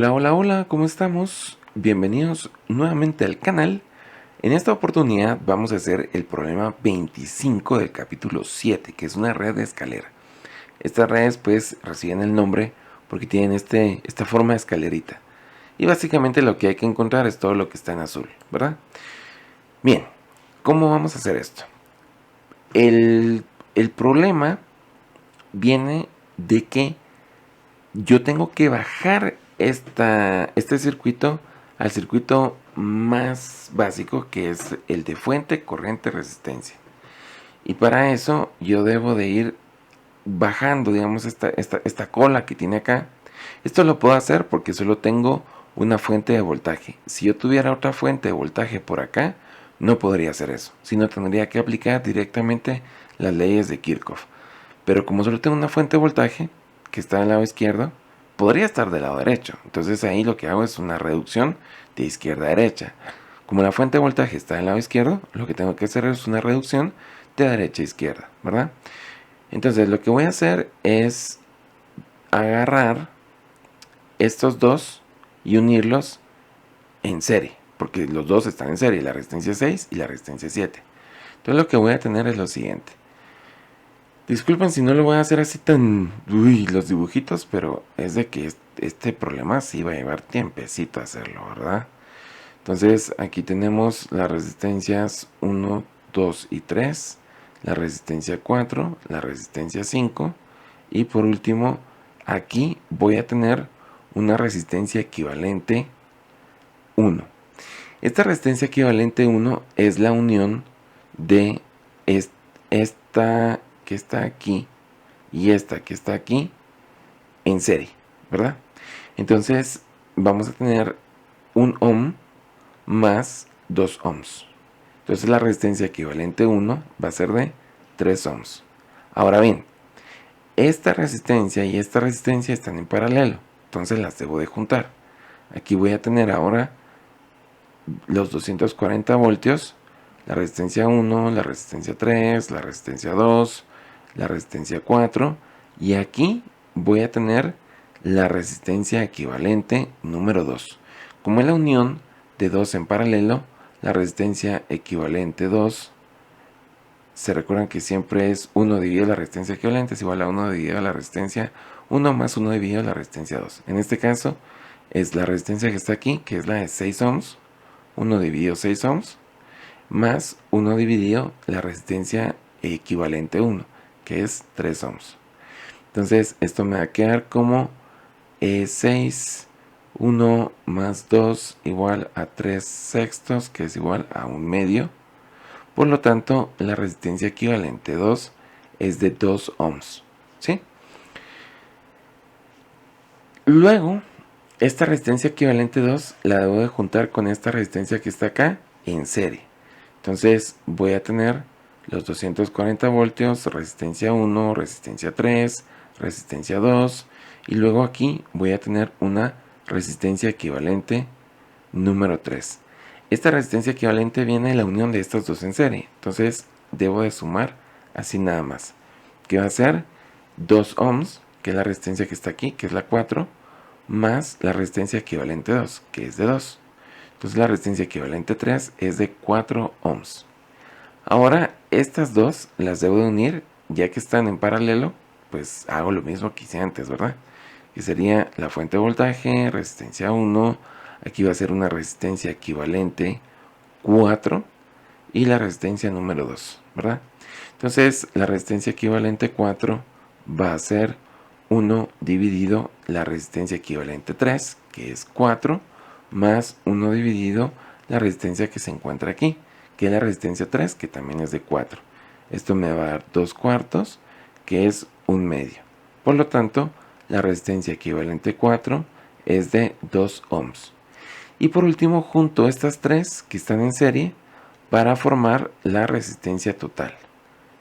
Hola, hola, hola, ¿cómo estamos? Bienvenidos nuevamente al canal. En esta oportunidad vamos a hacer el problema 25 del capítulo 7, que es una red de escalera. Estas redes pues reciben el nombre porque tienen esta forma de escalerita. Y básicamente lo que hay que encontrar es todo lo que está en azul, ¿verdad? Bien, ¿cómo vamos a hacer esto? El problema viene de que yo tengo que bajar este circuito al circuito más básico, que es el de fuente, corriente, resistencia. Y para eso yo debo de ir bajando, digamos, esta cola que tiene acá. Esto lo puedo hacer porque solo tengo una fuente de voltaje. Si yo tuviera otra fuente de voltaje por acá, no podría hacer eso, sino tendría que aplicar directamente las leyes de Kirchhoff. Pero como solo tengo una fuente de voltaje que está del lado izquierdo, podría estar del lado derecho. Entonces ahí lo que hago es una reducción de izquierda a derecha. Como la fuente de voltaje está del lado izquierdo, lo que tengo que hacer es una reducción de derecha a izquierda, ¿verdad? Entonces lo que voy a hacer es agarrar estos dos y unirlos en serie, porque los dos están en serie, la resistencia 6 y la resistencia 7. Entonces lo que voy a tener es lo siguiente. Disculpen si no lo voy a hacer así tan... Uy, los dibujitos, pero es de que este problema sí va a llevar tiempecito hacerlo, ¿verdad? Entonces aquí tenemos las resistencias 1, 2 y 3, la resistencia 4, la resistencia 5 y por último aquí voy a tener una resistencia equivalente 1. Esta resistencia equivalente 1 es la unión de esta que está aquí y esta que está aquí en serie, ¿verdad? Entonces vamos a tener un ohm más 2 ohms. Entonces la resistencia equivalente 1 va a ser de 3 ohms. Ahora bien, esta resistencia y esta resistencia están en paralelo, entonces las debo de juntar. Aquí voy a tener ahora los 240 voltios, la resistencia 1, la resistencia 3, la resistencia 2, la resistencia 4 y aquí voy a tener la resistencia equivalente número 2. Como es la unión de 2 en paralelo, la resistencia equivalente 2, se recuerdan que siempre es 1 dividido la resistencia equivalente es igual a 1 dividido la resistencia 1 más 1 dividido la resistencia 2. En este caso es la resistencia que está aquí, que es la de 6 ohms, 1 dividido 6 ohms, más 1 dividido la resistencia equivalente 1, que es 3 ohms. Entonces esto me va a quedar como 6, 1 más 2 igual a 3 sextos, que es igual a 1 medio. Por lo tanto, la resistencia equivalente 2 es de 2 ohms, ¿sí? Luego, esta resistencia equivalente 2 la debo de juntar con esta resistencia que está acá en serie. Entonces voy a tener los 240 voltios, resistencia 1, resistencia 3, resistencia 2 y luego aquí voy a tener una resistencia equivalente número 3. Esta resistencia equivalente viene de la unión de estos dos en serie, entonces debo de sumar así nada más, que va a ser 2 ohms, que es la resistencia que está aquí, que es la 4, más la resistencia equivalente 2, que es de 2. Entonces la resistencia equivalente 3 es de 4 ohms. Ahora estas dos las debo de unir, ya que están en paralelo, pues hago lo mismo que hice antes, ¿verdad? Que sería la fuente de voltaje, resistencia 1, aquí va a ser una resistencia equivalente 4 y la resistencia número 2, ¿verdad? Entonces la resistencia equivalente 4 va a ser 1 dividido la resistencia equivalente 3, que es 4, más 1 dividido la resistencia que se encuentra aquí, que es la resistencia 3, que también es de 4. Esto me va a dar 2 cuartos, que es 1 medio. Por lo tanto, la resistencia equivalente 4 es de 2 ohms. Y por último, junto estas tres que están en serie para formar la resistencia total.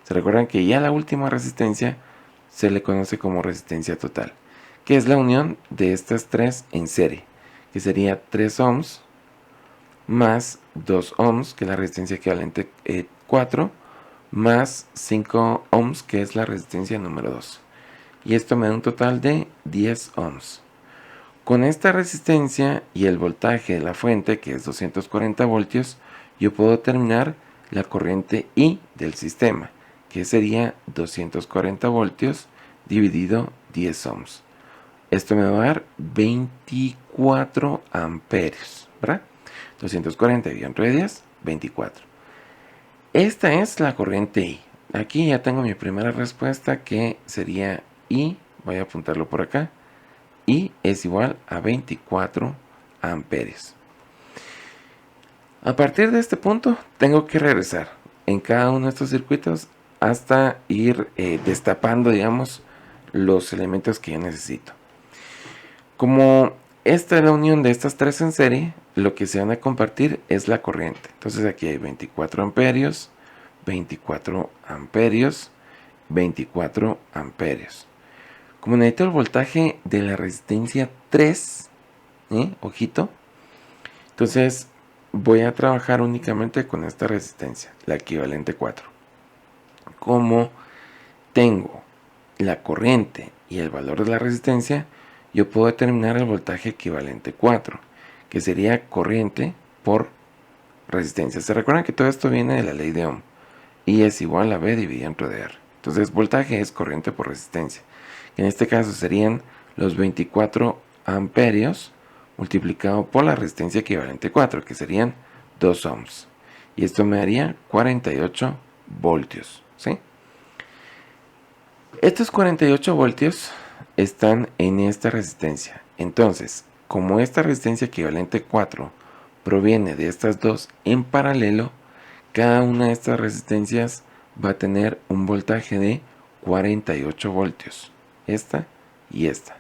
Se recuerdan que ya la última resistencia se le conoce como resistencia total, que es la unión de estas tres en serie, que sería 3 ohms más 2 ohms, que es la resistencia equivalente 4, más 5 ohms, que es la resistencia número 2. Y esto me da un total de 10 ohms. Con esta resistencia y el voltaje de la fuente, que es 240 voltios, yo puedo determinar la corriente I del sistema, que sería 240 voltios dividido 10 ohms. Esto me va a dar 24 amperios, ¿verdad? 240 dividido entre 10, 24. Esta es la corriente I. Aquí ya tengo mi primera respuesta, que sería I, voy a apuntarlo por acá, I es igual a 24 amperios. A partir de este punto tengo que regresar en cada uno de estos circuitos hasta ir destapando, digamos, los elementos que yo necesito. Como esta es la unión de estas tres en serie, lo que se van a compartir es la corriente. Entonces aquí hay 24 amperios, 24 amperios, 24 amperios. Como necesito el voltaje de la resistencia 3, ojito, entonces voy a trabajar únicamente con esta resistencia, la equivalente 4. Como tengo la corriente y el valor de la resistencia, yo puedo determinar el voltaje equivalente 4, que sería corriente por resistencia. ¿Se recuerdan que todo esto viene de la ley de Ohm? I es igual a V dividido entre R. Entonces, voltaje es corriente por resistencia. En este caso serían los 24 amperios multiplicado por la resistencia equivalente 4, que serían 2 ohms. Y esto me daría 48 voltios, ¿sí? Estos 48 voltios están en esta resistencia. Entonces, como esta resistencia equivalente 4 proviene de estas dos en paralelo, cada una de estas resistencias va a tener un voltaje de 48 voltios. Esta y esta.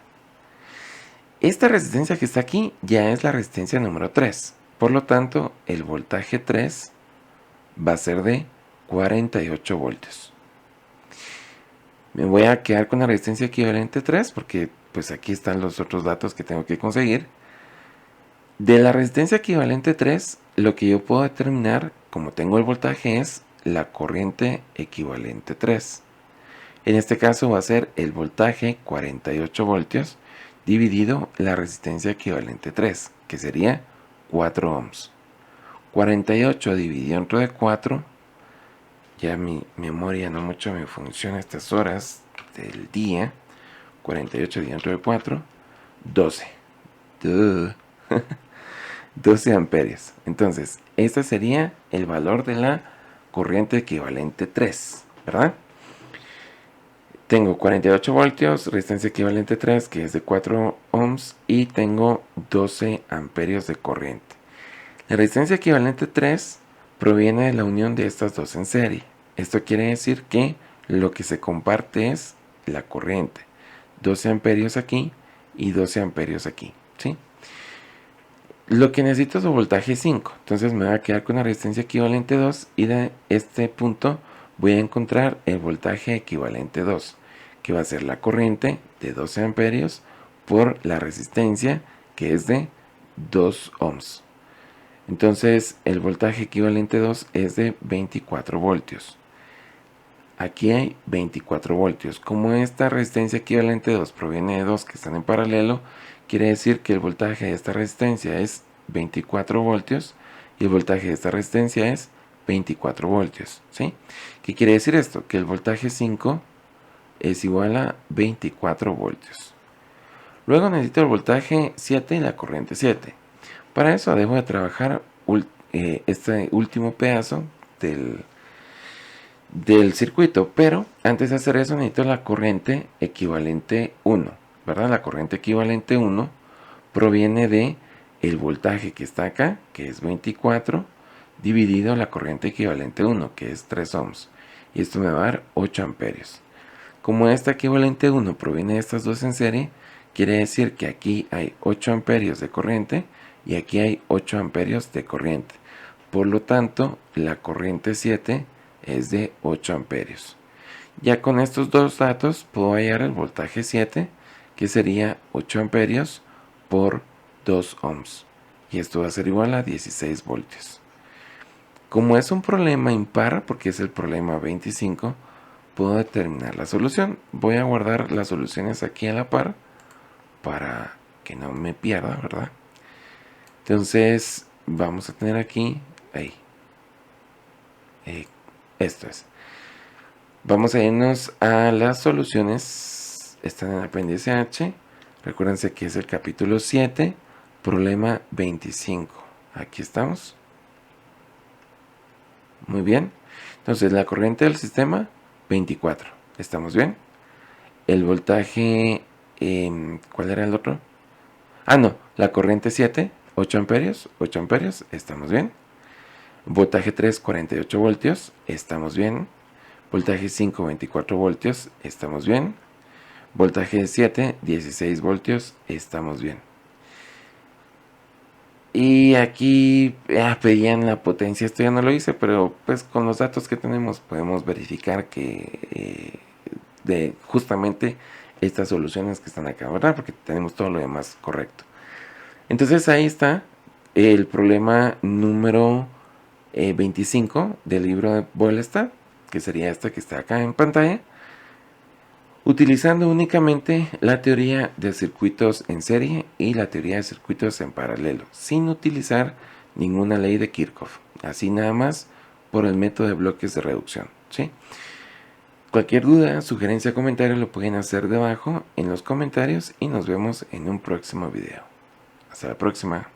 Esta resistencia que está aquí ya es la resistencia número 3. Por lo tanto, el voltaje 3 va a ser de 48 voltios. Me voy a quedar con la resistencia equivalente 3 porque pues aquí están los otros datos que tengo que conseguir. De la resistencia equivalente 3, lo que yo puedo determinar, como tengo el voltaje, es la corriente equivalente 3. En este caso va a ser el voltaje 48 voltios dividido la resistencia equivalente 3, que sería 4 ohms. 48 dividido entre 4, ya mi memoria no mucho me funciona a estas horas del día. 48 dividido entre 4, 12. 12 amperios. Entonces, este sería el valor de la corriente equivalente 3, ¿verdad? Tengo 48 voltios, resistencia equivalente 3, que es de 4 ohms, y tengo 12 amperios de corriente. La resistencia equivalente 3 proviene de la unión de estas dos en serie. Esto quiere decir que lo que se comparte es la corriente. 12 amperios aquí y 12 amperios aquí, ¿sí? Lo que necesito es el voltaje 5. Entonces me voy a quedar con la resistencia equivalente 2 y de este punto voy a encontrar el voltaje equivalente 2, que va a ser la corriente de 12 amperios por la resistencia, que es de 2 ohms. Entonces el voltaje equivalente 2 es de 24 voltios. Aquí hay 24 voltios. Como esta resistencia equivalente 2 proviene de dos que están en paralelo, quiere decir que el voltaje de esta resistencia es 24 voltios y el voltaje de esta resistencia es 24 voltios, ¿sí? ¿Qué quiere decir esto? Que el voltaje 5 es igual a 24 voltios. Luego necesito el voltaje 7 y la corriente 7. Para eso debo de trabajar este último pedazo del circuito, pero antes de hacer eso necesito la corriente equivalente 1, ¿verdad? La corriente equivalente 1 proviene de el voltaje que está acá, que es 24, dividido la corriente equivalente 1, que es 3 ohms, y esto me va a dar 8 amperios. Como esta equivalente 1 proviene de estas dos en serie, quiere decir que aquí hay 8 amperios de corriente y aquí hay 8 amperios de corriente. Por lo tanto, la corriente 7 es de 8 amperios. Ya con estos dos datos puedo hallar el voltaje 7, que sería 8 amperios por 2 ohms. Y esto va a ser igual a 16 voltios. Como es un problema impar, porque es el problema 25, puedo determinar la solución. Voy a guardar las soluciones aquí a la par para que no me pierda, ¿verdad? Entonces vamos a tener aquí, ahí, esto es. Vamos a irnos a las soluciones, están en apéndice H, recuérdense que es el capítulo 7, problema 25. Aquí estamos. Muy bien. Entonces la corriente del sistema, 24. ¿Estamos bien? El voltaje, ¿cuál era el otro? Ah, no, la corriente 7, 8 amperios, 8 amperios, estamos bien. Voltaje 3, 48 voltios, estamos bien. Voltaje 5, 24 voltios, estamos bien. Voltaje 7, 16 voltios, estamos bien. Y aquí pedían la potencia, esto ya no lo hice, pero pues con los datos que tenemos podemos verificar que de justamente estas soluciones que están acá, ¿verdad? Porque tenemos todo lo demás correcto. Entonces ahí está el problema número 25 del libro de Boylestad, que sería este que está acá en pantalla, utilizando únicamente la teoría de circuitos en serie y la teoría de circuitos en paralelo, sin utilizar ninguna ley de Kirchhoff, así nada más por el método de bloques de reducción, ¿sí? Cualquier duda, sugerencia, comentario lo pueden hacer debajo en los comentarios y nos vemos en un próximo video. Hasta la próxima.